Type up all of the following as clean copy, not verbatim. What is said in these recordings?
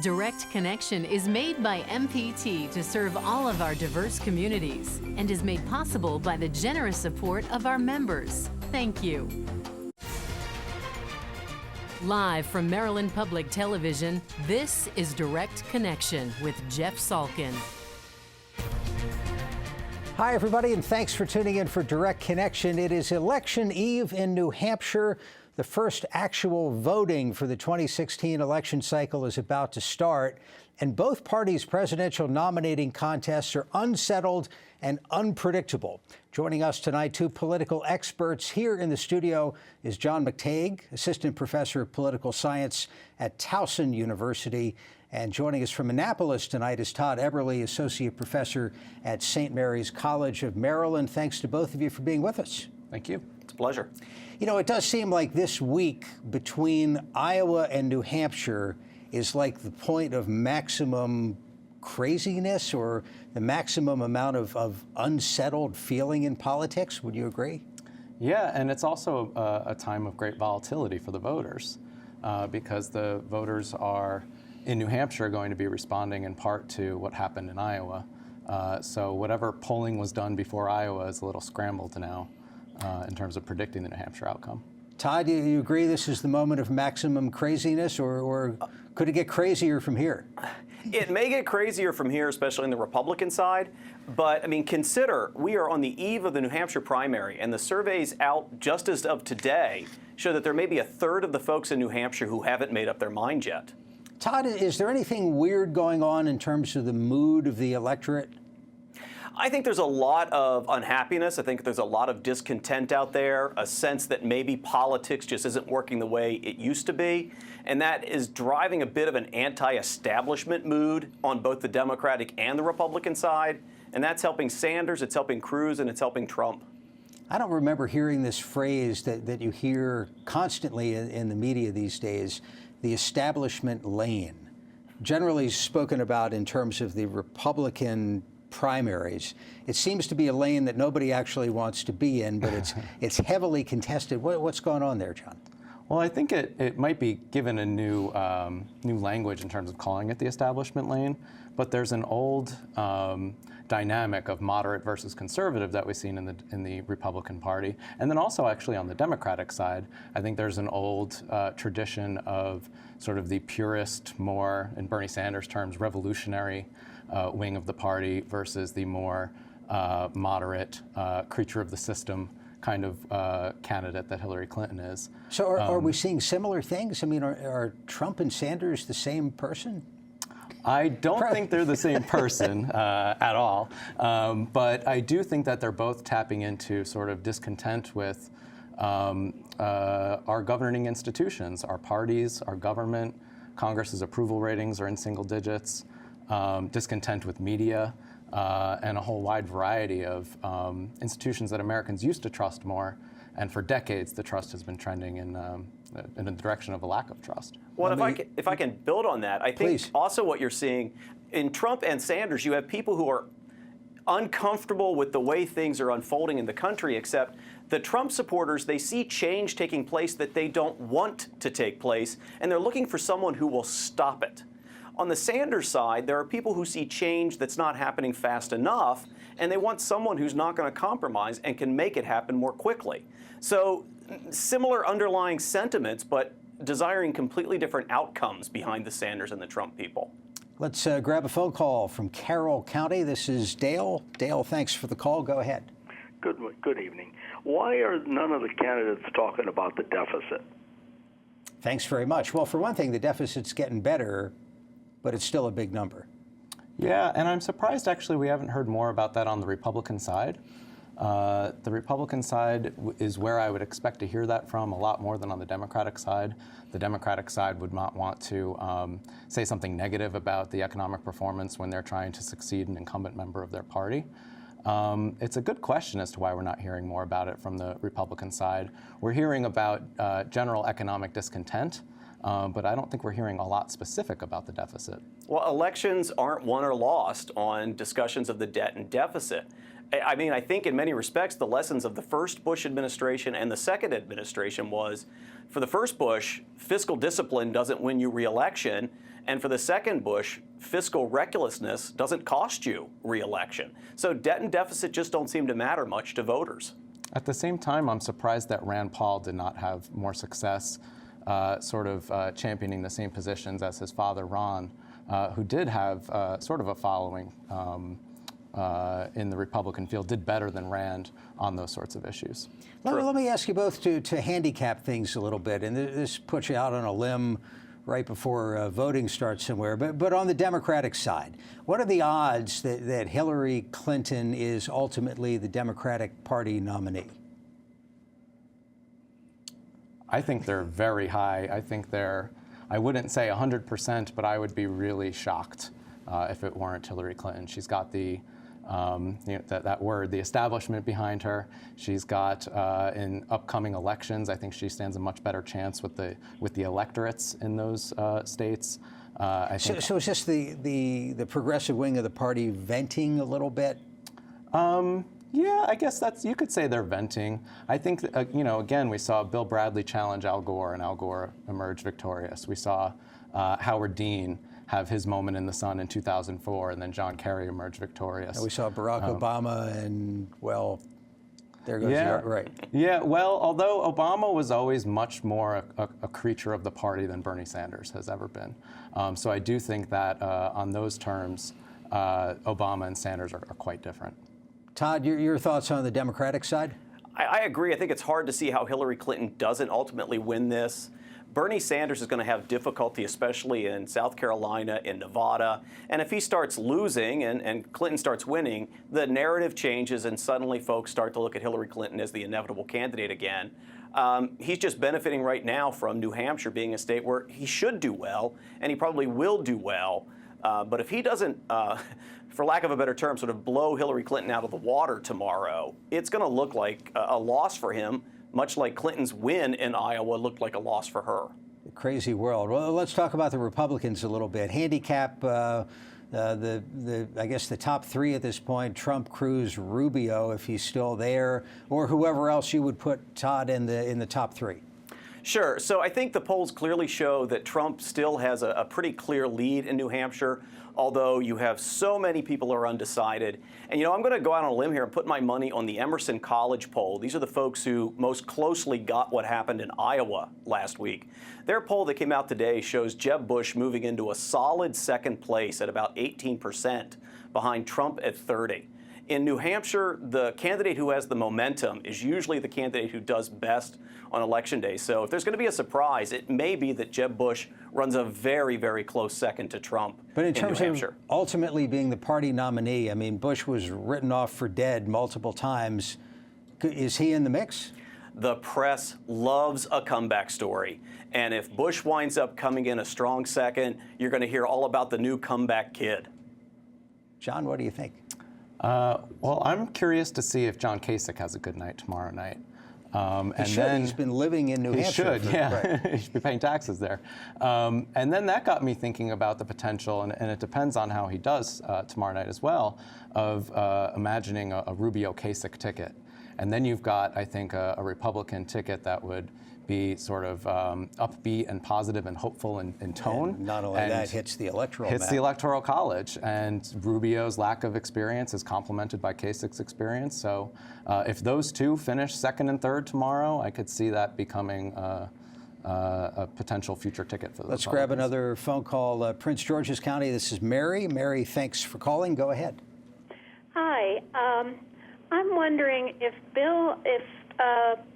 Direct Connection is made by MPT to serve all of our diverse communities and is made possible by the generous support of our members. Thank you. Live from Maryland Public Television, this is Direct Connection with Jeff Salkin. Hi, everybody, and thanks for tuning in for Direct Connection. It is election eve in New Hampshire. The first actual voting for the 2016 election cycle is about to start, and both parties' presidential nominating contests are unsettled and unpredictable. Joining us tonight, two political experts. Here in the studio is John McTague, Assistant Professor of Political Science at Towson University. And joining us from Annapolis tonight is Todd Eberly, Associate Professor at St. Mary's College of Maryland. Thanks to both of you for being with us. Thank you. It's a pleasure. You know, it does seem like this week between Iowa and New Hampshire is like the point of maximum craziness or the maximum amount of unsettled feeling in politics. Would you agree? Yeah, and it's also a time of great volatility for the voters because the voters are in New Hampshire going to be responding in part to what happened in Iowa. So whatever polling was done before Iowa is a little scrambled now in terms of predicting the New Hampshire outcome. Todd, do you agree this is the moment of maximum craziness, or could it get crazier from here? It may get crazier from here, especially on the Republican side. But, I mean, consider we are on the eve of the New Hampshire primary, and the surveys out just as of today show that there may be a third of the folks in New Hampshire who haven't made up their mind yet. Todd, is there anything weird going on in terms of the mood of the electorate? I think there's a lot of unhappiness. I think there's a lot of discontent out there, a sense that maybe politics just isn't working the way it used to be. And that is driving a bit of an anti-establishment mood on both the Democratic and the Republican side. And that's helping Sanders, it's helping Cruz, and it's helping Trump. I don't remember hearing this phrase that you hear constantly in the media these days, the establishment lane, generally spoken about in terms of the Republican primaries. It seems to be a lane that nobody actually wants to be in, but it's heavily contested. What's going on there, John? Well, I think it might be given a new language in terms of calling it the establishment lane, but there's an old dynamic of moderate versus conservative that we've seen in the Republican Party. And then also actually on the Democratic side, I think there's an old tradition of sort of the purist, more, in Bernie Sanders' terms, revolutionary wing of the party versus the more moderate creature of the system kind of candidate that Hillary Clinton is. So are we seeing similar things? I mean, are Trump and Sanders the same person? I don't think they're the same person at all, but I do think that they're both tapping into sort of discontent with our governing institutions, our parties, our government. Congress's approval ratings are in single digits, discontent with media, and a whole wide variety of institutions that Americans used to trust more. And for decades, the trust has been trending in the direction of a lack of trust. Well, if I can build on that, I think also what you're seeing in Trump and Sanders, you have people who are uncomfortable with the way things are unfolding in the country, except the Trump supporters, they see change taking place that they don't want to take place, and they're looking for someone who will stop it. On the Sanders side, there are people who see change that's not happening fast enough, and they want someone who's not going to compromise and can make it happen more quickly. So similar underlying sentiments, but desiring completely different outcomes behind the Sanders and the Trump people. Let's grab a phone call from Carroll County. This is Dale. Dale, thanks for the call. Go ahead. Good evening. Why are none of the candidates talking about the deficit? Thanks very much. Well, for one thing, the deficit's getting better, but it's still a big number. Yeah, and I'm surprised actually we haven't heard more about that on the Republican side. The Republican side is where I would expect to hear that from a lot more than on the Democratic side. The Democratic side would not want to say something negative about the economic performance when they're trying to succeed an incumbent member of their party. It's a good question as to why we're not hearing more about it from the Republican side. We're hearing about general economic discontent, but I don't think we're hearing a lot specific about the deficit. Well, elections aren't won or lost on discussions of the debt and deficit. I mean, I think in many respects, the lessons of the first Bush administration and the second administration was For the first Bush, fiscal discipline doesn't win you re-election. And for the second Bush, fiscal recklessness doesn't cost you re-election. So debt and deficit just don't seem to matter much to voters. At the same time, I'm surprised that Rand Paul did not have more success championing the same positions as his father, Ron, who did have sort of a following in the Republican field, did better than Rand on those sorts of issues. Let me ask you both to handicap things a little bit, and this puts you out on a limb right before voting starts somewhere. But on the Democratic side, what are the odds that Hillary Clinton is ultimately the Democratic Party nominee? I think they're very high. I think I wouldn't say 100%, but I would be really shocked if it weren't Hillary Clinton. She's got the that word, the establishment behind her. She's got in upcoming elections, I think she stands a much better chance with the electorates in those states. So is this the progressive wing of the party venting a little bit? Yeah, I guess you could say they're venting. I think, again, we saw Bill Bradley challenge Al Gore, and Al Gore emerged victorious. We saw Howard Dean have his moment in the sun in 2004, and then John Kerry emerged victorious. And we saw Barack Obama, and, well, there goes right. Yeah, well, although Obama was always much more a creature of the party than Bernie Sanders has ever been. So I do think that on those terms, Obama and Sanders are quite different. Todd, your thoughts on the Democratic side? I agree. I think it's hard to see how Hillary Clinton doesn't ultimately win this. Bernie Sanders is going to have difficulty, especially in South Carolina, in Nevada. And if he starts losing and Clinton starts winning, the narrative changes and suddenly folks start to look at Hillary Clinton as the inevitable candidate again. He's just benefiting right now from New Hampshire being a state where he should do well, and he probably will do well. But if he doesn't, for lack of a better term, sort of blow Hillary Clinton out of the water tomorrow, it's going to look like a loss for him, much like Clinton's win in Iowa looked like a loss for her. Crazy world. Well, let's talk about the Republicans a little bit. Handicap I guess the top three at this point: Trump, Cruz, Rubio, if he's still there, or whoever else you would put, Todd, in the top three. Sure. So I think the polls clearly show that Trump still has a pretty clear lead in New Hampshire, although you have so many people who are undecided. And, I'm going to go out on a limb here and put my money on the Emerson College poll. These are the folks who most closely got what happened in Iowa last week. Their poll that came out today shows Jeb Bush moving into a solid second place at about 18%, behind Trump at 30%. In New Hampshire, the candidate who has the momentum is usually the candidate who does best on Election Day. So if there's going to be a surprise, it may be that Jeb Bush runs a very, very close second to Trump. But in terms of ultimately being the party nominee, I mean, Bush was written off for dead multiple times. Is he in the mix? The press loves a comeback story. And if Bush winds up coming in a strong second, you're going to hear all about the new comeback kid. John, what do you think? Well, I'm curious to see if John Kasich has a good night tomorrow night. He's been living in New Hampshire. He should, yeah. Right. He should be paying taxes there. And then that got me thinking about the potential, and it depends on how he does tomorrow night as well, of imagining a Rubio Kasich ticket. And then you've got, I think, a Republican ticket that would be sort of upbeat and positive and hopeful in tone. And not only that, hits the electoral map. The Electoral College. And Rubio's lack of experience is complemented by Kasich's experience. So if those two finish second and third tomorrow, I could see that becoming a potential future ticket for the Let's grab another phone call. Prince George's County, this is Mary. Mary, thanks for calling. Go ahead. Hi. I'm wondering if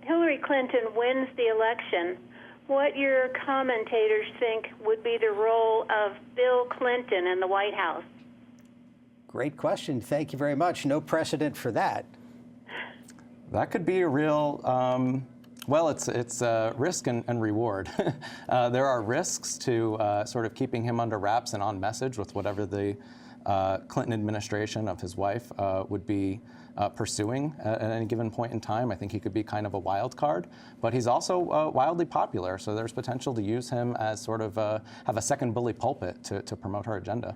Hillary Clinton wins the election, what your commentators think would be the role of Bill Clinton in the White House. Great question. Thank you very much. No precedent for that. That could be a real, well, it's risk and reward. There are risks to sort of keeping him under wraps and on message with whatever the Clinton administration of his wife would be pursuing at any given point in time. I think he could be kind of a wild card, but he's also wildly popular, so there's potential to use him as sort of have a second bully pulpit to promote her agenda.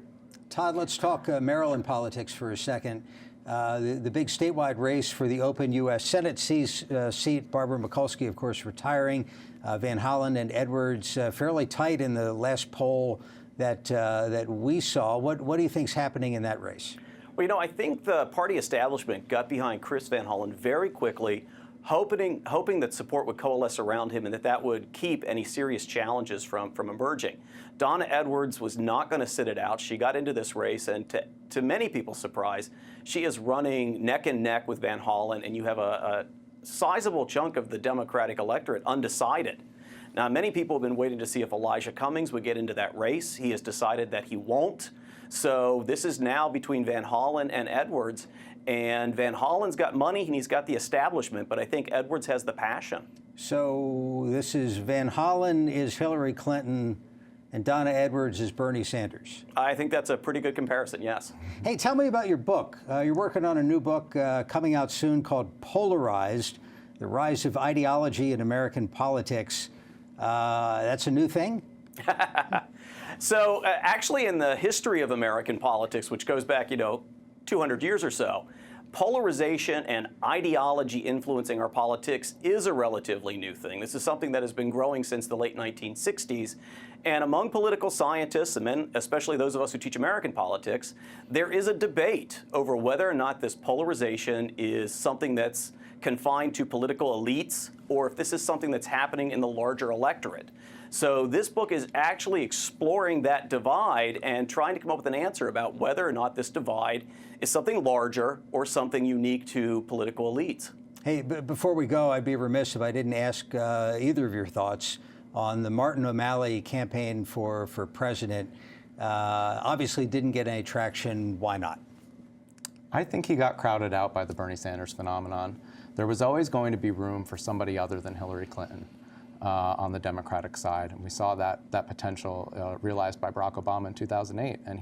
Todd, let's talk Maryland politics for a second. The big statewide race for the open U.S. Senate seat, Barbara Mikulski, of course, retiring. Van Hollen and Edwards fairly tight in the last poll that we saw. What do you think's happening in that race? Well, you know, I think the party establishment got behind Chris Van Hollen very quickly, hoping that support would coalesce around him and that would keep any serious challenges from emerging. Donna Edwards was not going to sit it out. She got into this race, and to many people's surprise, she is running neck and neck with Van Hollen, and you have a sizable chunk of the Democratic electorate undecided. Now, many people have been waiting to see if Elijah Cummings would get into that race. He has decided that he won't. So this is now between Van Hollen and Edwards. And Van Hollen's got money and he's got the establishment, but I think Edwards has the passion. So this is Van Hollen is Hillary Clinton and Donna Edwards is Bernie Sanders. I think that's a pretty good comparison, yes. Hey, tell me about your book. You're working on a new book coming out soon called Polarized, The Rise of Ideology in American Politics. That's a new thing? So actually in the history of American politics, which goes back, 200 years or so, polarization and ideology influencing our politics is a relatively new thing. This is something that has been growing since the late 1960s. And among political scientists, and especially those of us who teach American politics, there is a debate over whether or not this polarization is something that's confined to political elites or if this is something that's happening in the larger electorate. So this book is actually exploring that divide and trying to come up with an answer about whether or not this divide is something larger or something unique to political elites. Hey, before we go, I'd be remiss if I didn't ask either of your thoughts on the Martin O'Malley campaign for president. Obviously didn't get any traction. Why not? I think he got crowded out by the Bernie Sanders phenomenon. There was always going to be room for somebody other than Hillary Clinton on the Democratic side. And we saw that potential realized by Barack Obama in 2008. And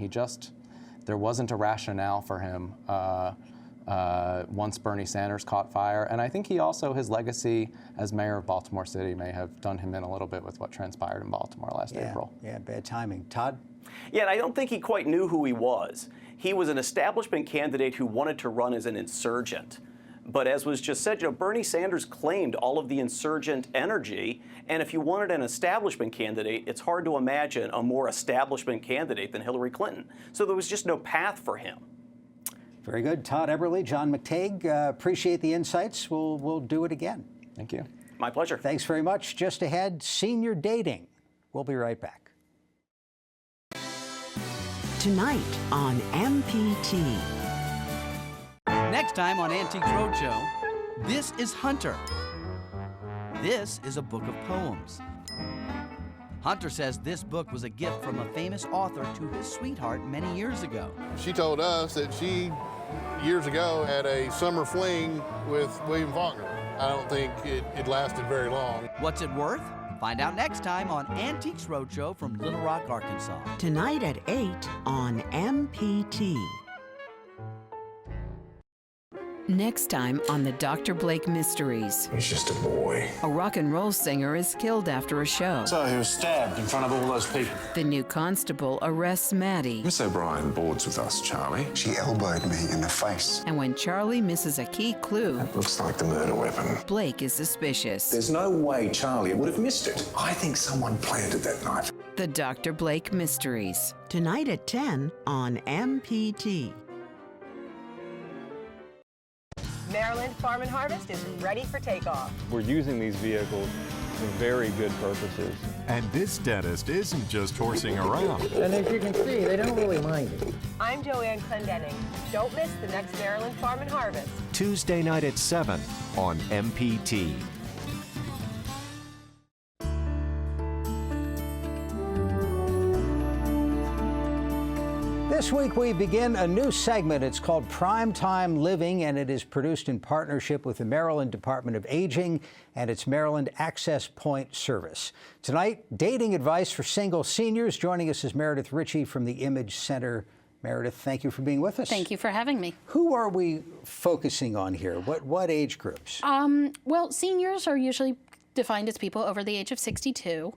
there wasn't a rationale for him once Bernie Sanders caught fire. And I think his legacy as mayor of Baltimore City may have done him in a little bit with what transpired in Baltimore last April. Yeah, bad timing. Todd? Yeah, and I don't think he quite knew who he was. He was an establishment candidate who wanted to run as an insurgent. But as was just said, Bernie Sanders claimed all of the insurgent energy. And if you wanted an establishment candidate, it's hard to imagine a more establishment candidate than Hillary Clinton. So there was just no path for him. Very good. Todd Eberly, John McTague, appreciate the insights. We'll do it again. Thank you. My pleasure. Thanks very much. Just ahead, senior dating. We'll be right back. Tonight on MPT. Next time on Antiques Roadshow, this is Hunter. This is a book of poems. Hunter says this book was a gift from a famous author to his sweetheart many years ago. She told us that she, years ago, had a summer fling with William Faulkner. I don't think it lasted very long. What's it worth? Find out next time on Antiques Roadshow from Little Rock, Arkansas. Tonight at 8 on MPT. Next time on the Dr. Blake Mysteries. He's just a boy. A rock and roll singer is killed after a show. So he was stabbed in front of all those people. The new constable arrests Maddie. Miss O'Brien boards with us, Charlie. She elbowed me in the face. And when Charlie misses a key clue, That looks like the murder weapon. Blake is suspicious. There's no way Charlie would have missed it. I think someone planted that knife. The Dr. Blake Mysteries. Tonight at 10 on MPT. Maryland Farm and Harvest is ready for takeoff. We're using these vehicles for very good purposes. And this dentist isn't just horsing around. And as you can see, they don't really mind it. I'm Joanne Clendenning. Don't miss the next Maryland Farm and Harvest. Tuesday night at 7 on MPT. This week we begin a new segment. It's called Primetime Living, and it is produced in partnership with the Maryland Department of Aging and its Maryland Access Point Service. Tonight, dating advice for single seniors. Joining us is Meredith Ritchie from the Image Center. Meredith, thank you for being with us. Thank you for having me. Who are we focusing on here? What age groups? Well, seniors are usually defined as people over the age of 62.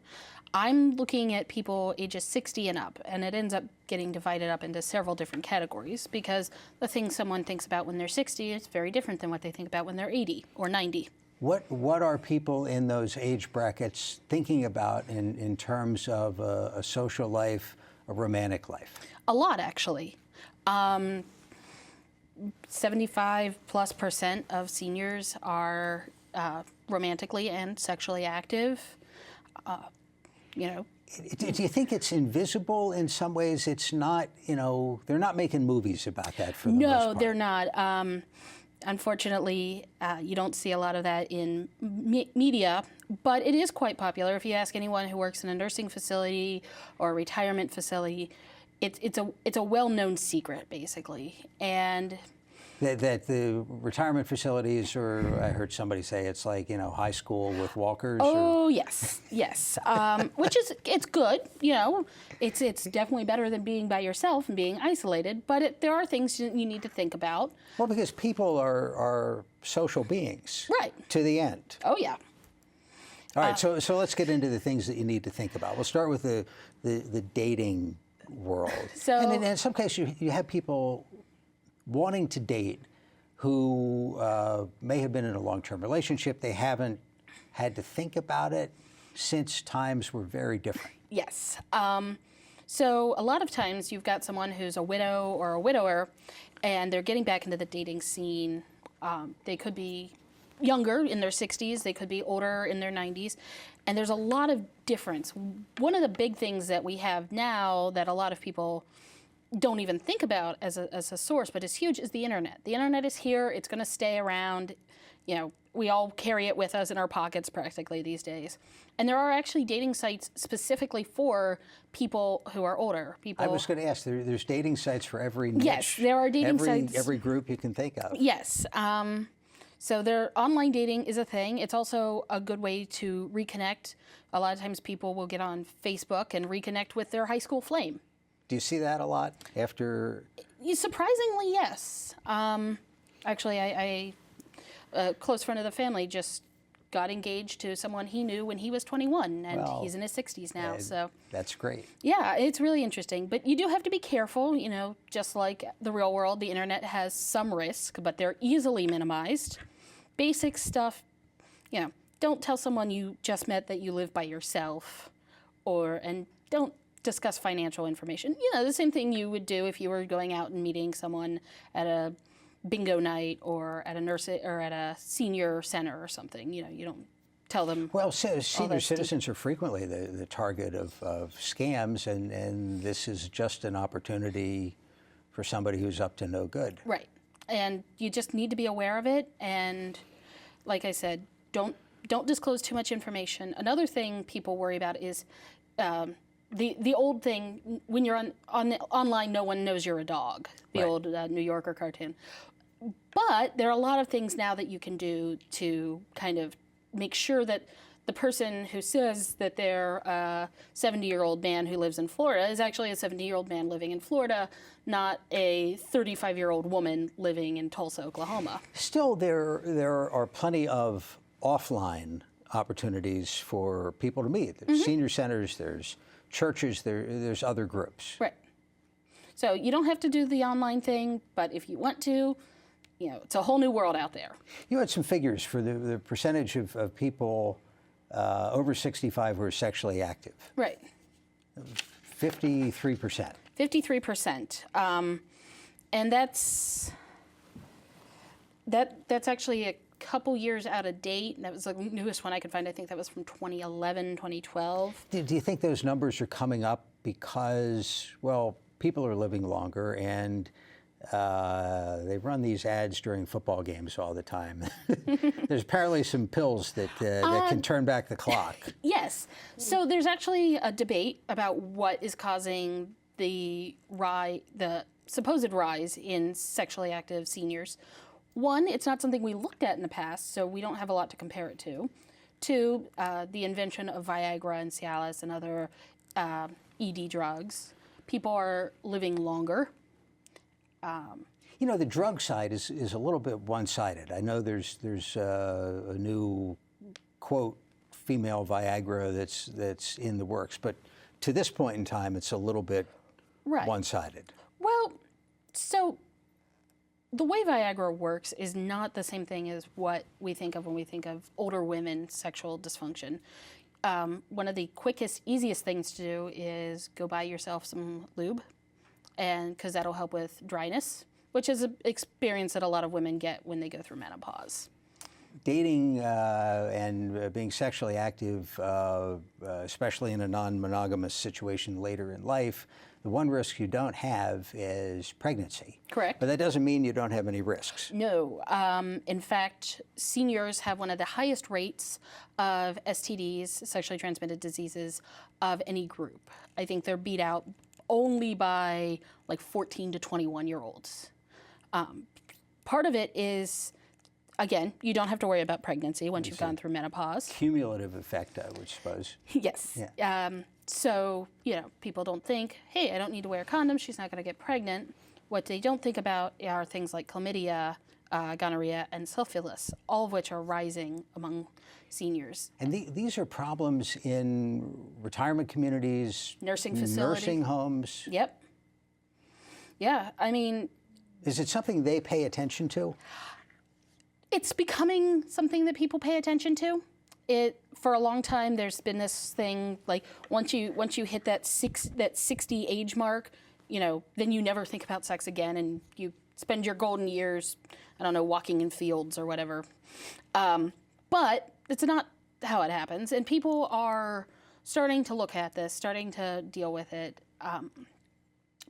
I'm looking at people ages 60 and up, and it ends up getting divided up into several different categories because the things someone thinks about when they're 60 is very different than what they think about when they're 80 or 90. What are people in those age brackets thinking about in terms of a social life, a romantic life? A lot, actually. 75+% of seniors are romantically and sexually active. You know. Do you think it's invisible in some ways? It's not, you know, they're not making movies about that for the most part. No, they're not. Unfortunately, you don't see a lot of that in media, but it is quite popular. If you ask anyone who works in a nursing facility or a retirement facility, it's a well-known secret, basically. And that the retirement facilities, or I heard somebody say it's like, you know, high school with walkers. Oh, yes, yes. Which is, it's good, you know. It's definitely better than being by yourself and being isolated, but there are things you need to think about. Well, because people are social beings. Right. To the end. Oh, yeah. All right, so let's get into the things that you need to think about. We'll start with the dating world. So, and in some cases, you have people wanting to date who may have been in a long-term relationship. They haven't had to think about it since times were very different. Yes. So a lot of times you've got someone who's a widow or a widower, and they're getting back into the dating scene. They could be younger, in their 60s. They could be older, in their 90s. And there's a lot of difference. One of the big things that we have now that a lot of people don't even think about as a source, but is huge, is the internet. The internet is here. It's going to stay around. You know, we all carry it with us in our pockets practically these days. And there are actually dating sites specifically for people who are older. I was going to ask, there's dating sites for every niche. Yes, there are dating sites. Every group you can think of. Yes. So online dating is a thing. It's also a good way to reconnect. A lot of times people will get on Facebook and reconnect with their high school flame. Do you see that a lot after? Surprisingly, yes. Actually, a close friend of the family just got engaged to someone he knew when he was 21, and he's in his 60s now. So that's great. Yeah, it's really interesting. But you do have to be careful. You know, just like the real world, the internet has some risk, but they're easily minimized. Basic stuff, you know, don't tell someone you just met that you live by yourself, and don't discuss financial information. You know, the same thing you would do if you were going out and meeting someone at a bingo night or at a senior center or something. You know, you don't tell them. Well, senior citizens are frequently the target of scams, and this is just an opportunity for somebody who's up to no good. Right. And you just need to be aware of it. And like I said, don't disclose too much information. Another thing people worry about is the old thing, when you're online, no one knows you're a dog, the old New Yorker cartoon. But there are a lot of things now that you can do to kind of make sure that the person who says that they're a 70-year-old man who lives in Florida is actually a 70-year-old man living in Florida, not a 35-year-old woman living in Tulsa, Oklahoma. Still, there are plenty of offline opportunities for people to meet. There's senior centers, there's churches, there's other groups. Right. So you don't have to do the online thing, but if you want to, you know, it's a whole new world out there. You had some figures for the percentage of people over 65 who are sexually active. Right. 53%. 53%. And that's actually a couple years out of date. That was the newest one I could find. I think that was from 2011, 2012. Do you think those numbers are coming up because, well, people are living longer and they run these ads during football games all the time? There's apparently some pills that can turn back the clock. Yes. So there's actually a debate about what is causing the supposed rise in sexually active seniors. One, it's not something we looked at in the past, so we don't have a lot to compare it to. Two, the invention of Viagra and Cialis and other ED drugs. People are living longer. You know, the drug side is a little bit one-sided. I know there's a new, quote, female Viagra that's in the works, but to this point in time, it's a little bit one-sided. Well, so the way Viagra works is not the same thing as what we think of when we think of older women's sexual dysfunction. One of the quickest, easiest things to do is go buy yourself some lube, and because that'll help with dryness, which is an experience that a lot of women get when they go through menopause. Dating and being sexually active, especially in a non-monogamous situation later in life, the one risk you don't have is pregnancy. Correct. But that doesn't mean you don't have any risks. No. In fact, seniors have one of the highest rates of STDs, sexually transmitted diseases, of any group. I think they're beat out only by like 14 to 21-year-olds. Part of it is, again, you don't have to worry about pregnancy once you've gone through menopause. Cumulative effect, I would suppose. Yes. Yeah. So, people don't think, hey, I don't need to wear a condom, she's not going to get pregnant. What they don't think about are things like chlamydia, gonorrhea, and syphilis, all of which are rising among seniors. And these are problems in retirement communities, nursing facilities, nursing homes. Yep. Yeah, I mean... Is it something they pay attention to? It's becoming something that people pay attention to. For a long time, there's been this thing like once you hit that 60 age mark, then you never think about sex again, and you spend your golden years, I don't know, walking in fields or whatever. But it's not how it happens, and people are starting to look at this, starting to deal with it.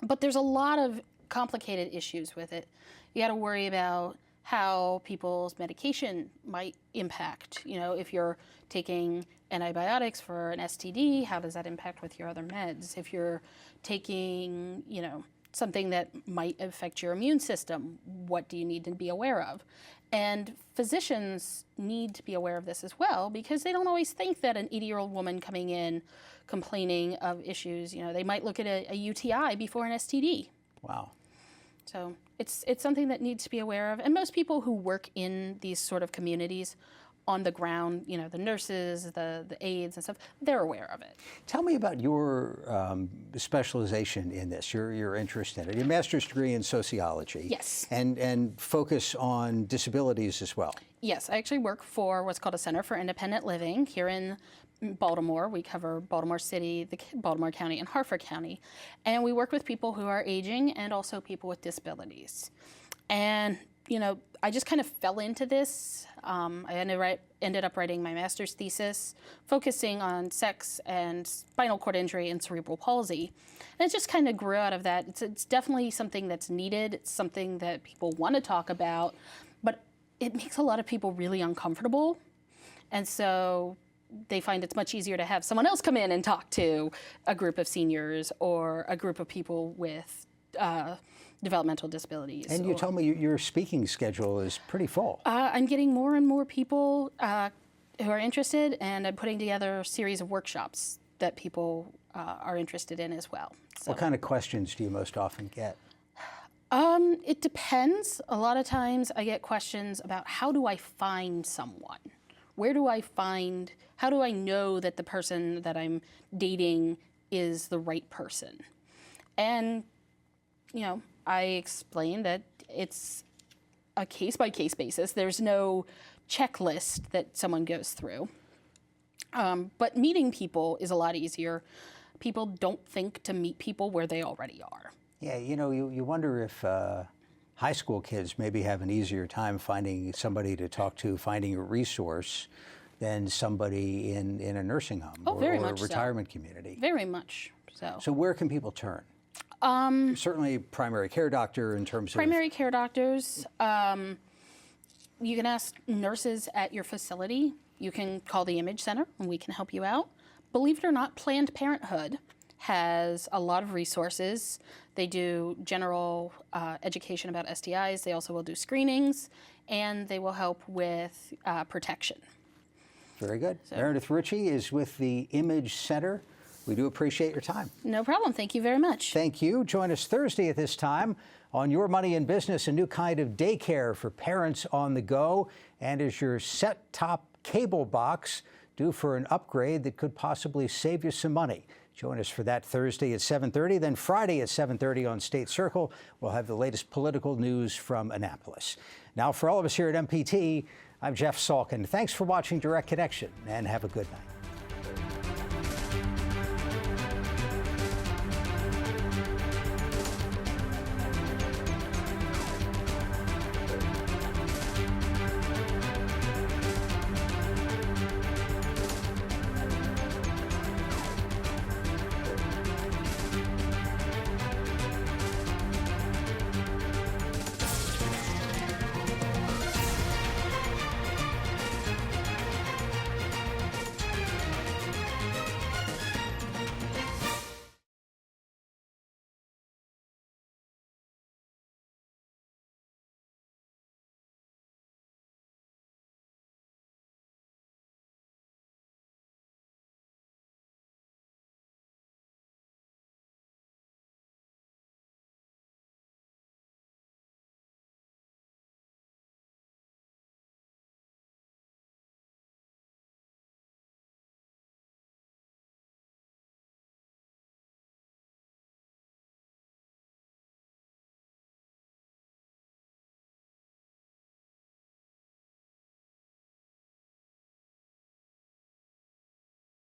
But there's a lot of complicated issues with it. You got to worry about how people's medication might impact. If you're taking antibiotics for an STD, how does that impact with your other meds? If you're taking, something that might affect your immune system, what do you need to be aware of? And physicians need to be aware of this as well, because they don't always think that an 80-year-old woman coming in complaining of issues, they might look at a UTI before an STD. Wow. So it's something that needs to be aware of. And most people who work in these sort of communities on the ground, the nurses, the aides and stuff, they're aware of it. Tell me about your specialization in this, your interest in it, your master's degree in sociology. Yes. And focus on disabilities as well. Yes, I actually work for what's called a Center for Independent Living here in Baltimore. We cover Baltimore City, the Baltimore County, and Harford County. And we work with people who are aging and also people with disabilities. And, I just kind of fell into this. I ended up writing my master's thesis focusing on sex and spinal cord injury and cerebral palsy. And it just kind of grew out of that. It's definitely something that's needed. It's something that people want to talk about, but it makes a lot of people really uncomfortable. And so they find it's much easier to have someone else come in and talk to a group of seniors or a group of people with developmental disabilities. And you told me your speaking schedule is pretty full. I'm getting more and more people who are interested, and I'm putting together a series of workshops that people are interested in as well. So. What kind of questions do you most often get? It depends. A lot of times I get questions about how do I find someone? How do I know that the person that I'm dating is the right person? And, I explain that it's a case-by-case basis. There's no checklist that someone goes through. But meeting people is a lot easier. People don't think to meet people where they already are. Yeah, you wonder if high school kids maybe have an easier time finding somebody to talk to, finding a resource than somebody in a nursing home or a retirement community. Very much so. So where can people turn? Certainly primary care doctor in terms of... Primary care doctors. You can ask nurses at your facility. You can call the Image Center and we can help you out. Believe it or not, Planned Parenthood has a lot of resources. They do general education about STIs. They also will do screenings, and they will help with protection. Very good. So, Meredith Ritchie is with the Image Center. We do appreciate your time. No problem. Thank you very much. Thank you. Join us Thursday at this time on Your Money in Business, a new kind of daycare for parents on the go. And is your set-top cable box due for an upgrade that could possibly save you some money? Join us for that Thursday at 7:30. Then Friday at 7:30 on State Circle, we'll have the latest political news from Annapolis. Now, for all of us here at MPT, I'm Jeff Salkin. Thanks for watching Direct Connection, and have a good night.